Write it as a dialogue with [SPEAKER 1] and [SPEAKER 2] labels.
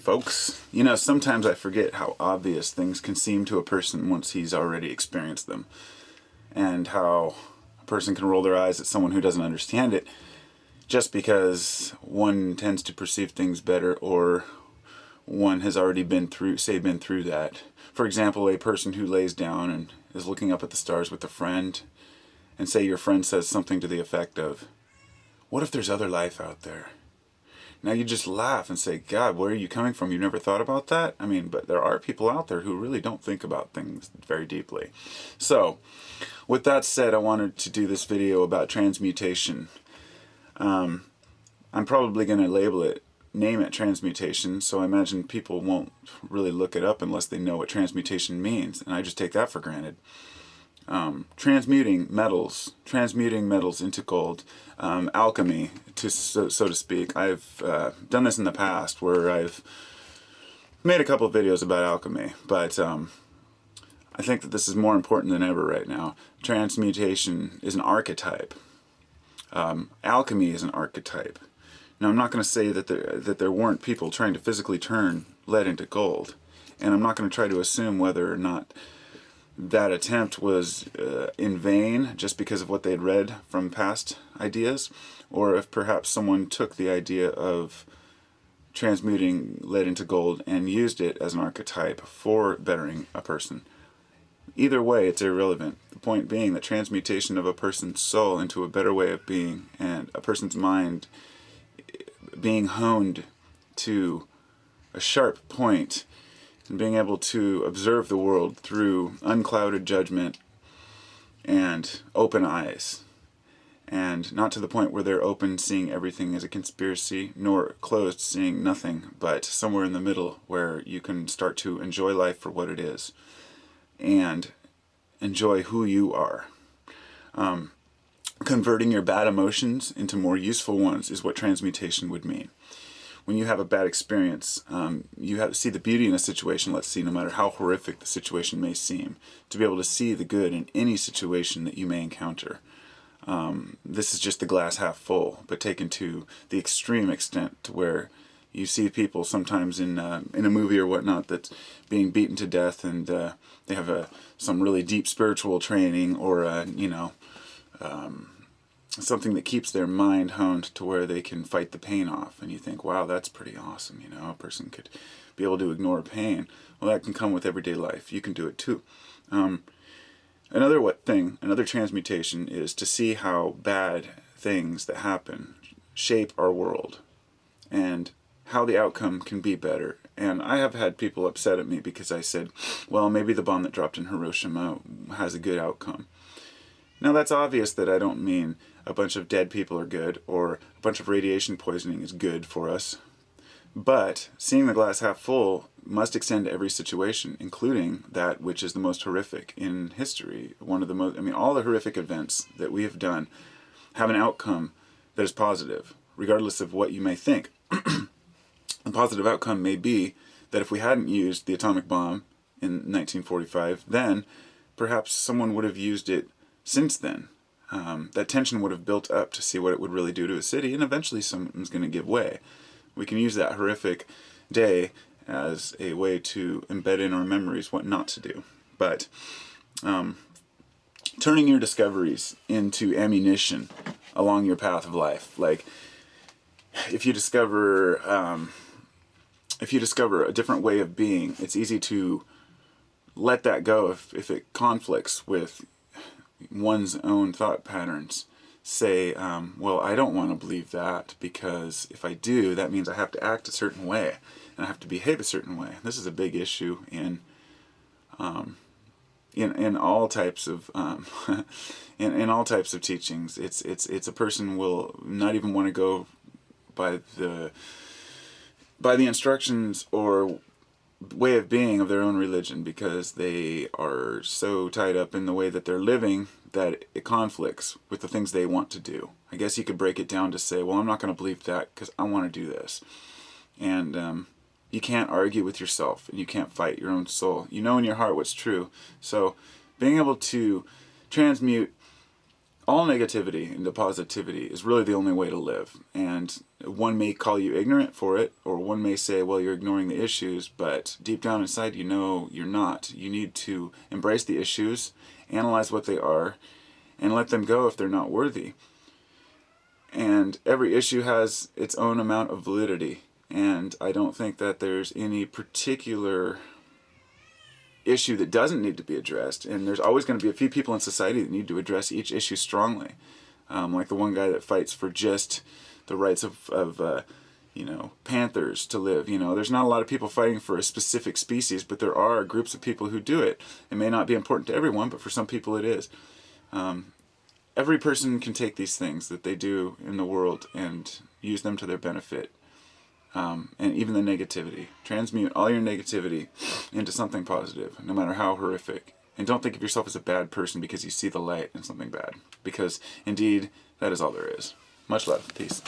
[SPEAKER 1] folks. You know, sometimes I forget how obvious things can seem to a person once he's already experienced them, and how a person can roll their eyes at someone who doesn't understand it just because one tends to perceive things better, or one has already been through that. For example, a person who lays down and is looking up at the stars with a friend, and say your friend says something to the effect of, "What if there's other life out there?" Now you just laugh and say, "God, where are you coming from? You never thought about that?" I mean, but there are people out there who really don't think about things very deeply. So, with that said, I wanted to do this video about transmutation. I'm probably going to name it transmutation, so I imagine people won't really look it up unless they know what transmutation means, and I just take that for granted. Transmuting metals into gold, alchemy, so to speak. I've done this in the past where I've made a couple of videos about alchemy, but I think that this is more important than ever right now. Transmutation is an archetype. Alchemy is an archetype. Now, I'm not going to say that there weren't people trying to physically turn lead into gold, and I'm not going to try to assume whether or not that attempt was in vain just because of what they'd read from past ideas, or if perhaps someone took the idea of transmuting lead into gold and used it as an archetype for bettering a person. Either way, it's irrelevant. The point being that transmutation of a person's soul into a better way of being, and a person's mind being honed to a sharp point, and being able to observe the world through unclouded judgment and open eyes, and not to the point where they're open seeing everything as a conspiracy, nor closed seeing nothing, but somewhere in the middle where you can start to enjoy life for what it is and enjoy who you are. Converting your bad emotions into more useful ones is what transmutation would mean. When you have a bad experience, you have to see the beauty in a situation, let's see, no matter how horrific the situation may seem, to be able to see the good in any situation that you may encounter. This is just the glass half full, but taken to the extreme extent to where you see people sometimes in a movie or whatnot that's being beaten to death, and they have some really deep spiritual training, or something that keeps their mind honed to where they can fight the pain off. And you think, wow, that's pretty awesome. You know, a person could be able to ignore pain. Well, that can come with everyday life. You can do it too. Another transmutation is to see how bad things that happen shape our world, and how the outcome can be better. And I have had people upset at me because I said, well, maybe the bomb that dropped in Hiroshima has a good outcome. Now, that's obvious that I don't mean a bunch of dead people are good, or a bunch of radiation poisoning is good for us. But seeing the glass half full must extend to every situation, including that which is the most horrific in history. All the horrific events that we have done have an outcome that is positive, regardless of what you may think. The positive outcome may be that if we hadn't used the atomic bomb in 1945, then perhaps someone would have used it since then. That tension would have built up to see what it would really do to a city, and eventually someone's going to give way. We can use that horrific day as a way to embed in our memories what not to do. But turning your discoveries into ammunition along your path of life, like if you discover a different way of being, it's easy to let that go if it conflicts with one's own thought patterns. Say, well, I don't want to believe that, because if I do, that means I have to act a certain way, and I have to behave a certain way. This is a big issue in all types of in all types of teachings. It's a person will not even want to go by the instructions or way of being of their own religion, because they are so tied up in the way that they're living that it conflicts with the things they want to do. I guess you could break it down to say, well, I'm not going to believe that because I want to do this. And you can't argue with yourself, and you can't fight your own soul. You know in your heart what's true. So being able to transmute all negativity into positivity is really the only way to live. And one may call you ignorant for it, or one may say, well, you're ignoring the issues, but deep down inside you know you're not. You need to embrace the issues, analyze what they are, and let them go if they're not worthy. And every issue has its own amount of validity, and I don't think that there's any particular issue that doesn't need to be addressed, and there's always going to be a few people in society that need to address each issue strongly, like the one guy that fights for just the rights of panthers to live. There's not a lot of people fighting for a specific species, but there are groups of people who do it. It may not be important to everyone, but for some people it is. Every person can take these things that they do in the world and use them to their benefit. And even the negativity. Transmute all your negativity into something positive, no matter how horrific. And don't think of yourself as a bad person because you see the light in something bad. Because, indeed, that is all there is. Much love. Peace.